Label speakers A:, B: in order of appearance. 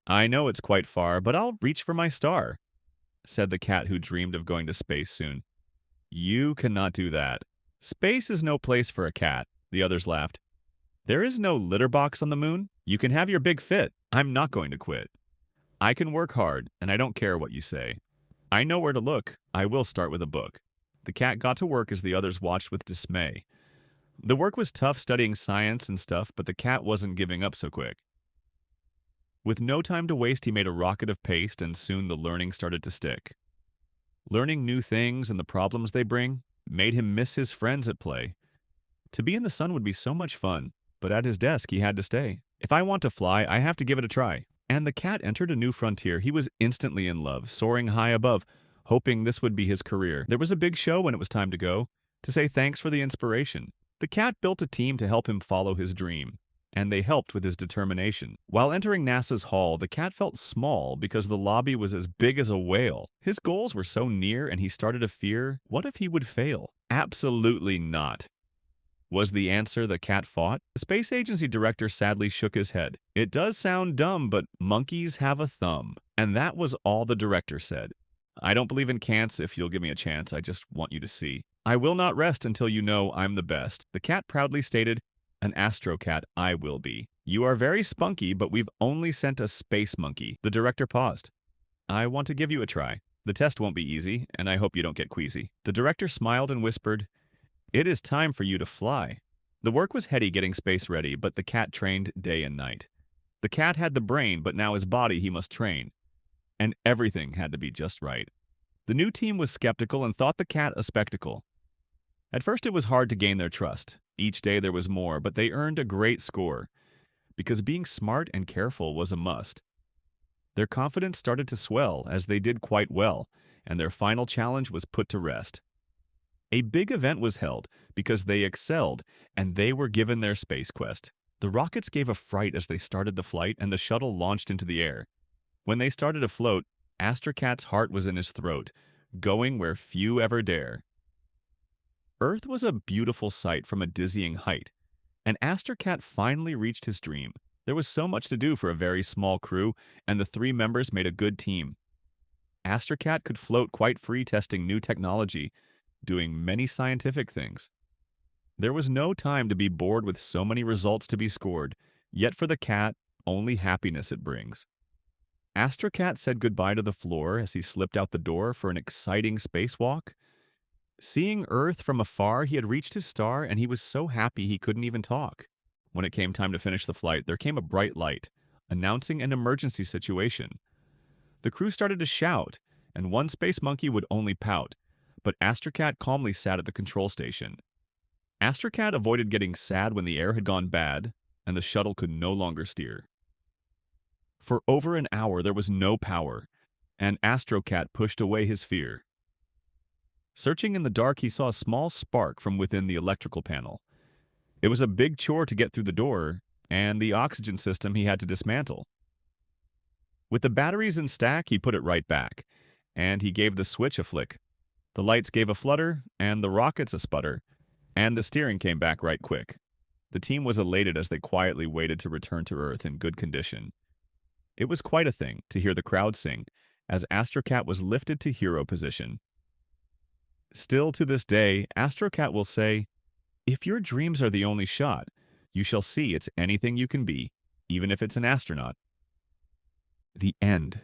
A: I know it's quite far, but I'll reach for my star, said the cat who dreamed of going to space soon. You cannot do that. Space is no place for a cat, the others laughed. There is no litter box on the moon. You can have your big fit. I'm not going to quit. I can work hard, and I don't care what you say. I know where to look. I will start with a book. The cat got to work as the others watched with dismay. The work was tough studying science and stuff, but the cat wasn't giving up so quick. With no time to waste, he made a rocket of paste, and soon the learning started to stick. Learning new things and the problems they bring made him miss his friends at play. To be in the sun would be so much fun, but at his desk he had to stay. If I want to fly, I have to give it a try. And the cat entered a new frontier. He was instantly in love, soaring high above, hoping this would be his career. There was a big show when it was time to go, to say thanks for the inspiration. The cat built a team to help him follow his dream, and they helped with his determination. While entering NASA's hall, the cat felt small because the lobby was as big as a whale. His goals were so near, and he started to fear, what if he would fail? Absolutely not, was the answer the cat fought. The space agency director sadly shook his head. It does sound dumb, but monkeys have a thumb. And that was all the director said. I don't believe in cants. If you'll give me a chance, I just want you to see. I will not rest until you know I'm the best. The cat proudly stated, an Astrocat I will be. You are very spunky, but we've only sent a space monkey. The director paused. I want to give you a try. The test won't be easy, and I hope you don't get queasy. The director smiled and whispered, it is time for you to fly. The work was heady getting space ready, but the cat trained day and night. The cat had the brain, but now his body he must train. And everything had to be just right. The new team was skeptical and thought the cat a spectacle. At first it was hard to gain their trust. Each day there was more, but they earned a great score, because being smart and careful was a must. Their confidence started to swell as they did quite well, and their final challenge was put to rest. A big event was held because they excelled, and they were given their space quest. The rockets gave a fright as they started the flight, and the shuttle launched into the air. When they started to float, Astrocat's heart was in his throat, going where few ever dare. Earth was a beautiful sight from a dizzying height, and Astrocat finally reached his dream. There was so much to do for a very small crew, and the three members made a good team. Astrocat could float quite free, testing new technology, doing many scientific things. There was no time to be bored with so many results to be scored, yet for the cat, only happiness it brings. Astrocat said goodbye to the floor as he slipped out the door for an exciting spacewalk. Seeing Earth from afar, he had reached his star, and he was so happy he couldn't even talk. When it came time to finish the flight, there came a bright light, announcing an emergency situation. The crew started to shout, and one space monkey would only pout, but Astrocat calmly sat at the control station. Astrocat avoided getting sad when the air had gone bad, and the shuttle could no longer steer. For over an hour there was no power, and Astrocat pushed away his fear. Searching in the dark, he saw a small spark from within the electrical panel. It was a big chore to get through the door, and the oxygen system he had to dismantle. With the batteries in stack, he put it right back, and he gave the switch a flick. The lights gave a flutter, and the rockets a sputter, and the steering came back right quick. The team was elated as they quietly waited to return to Earth in good condition. It was quite a thing to hear the crowd sing as Astrocat was lifted to hero position. Still to this day, Astrocat will say, if your dreams are the only shot, you shall see it's anything you can be, even if it's an astronaut. The end.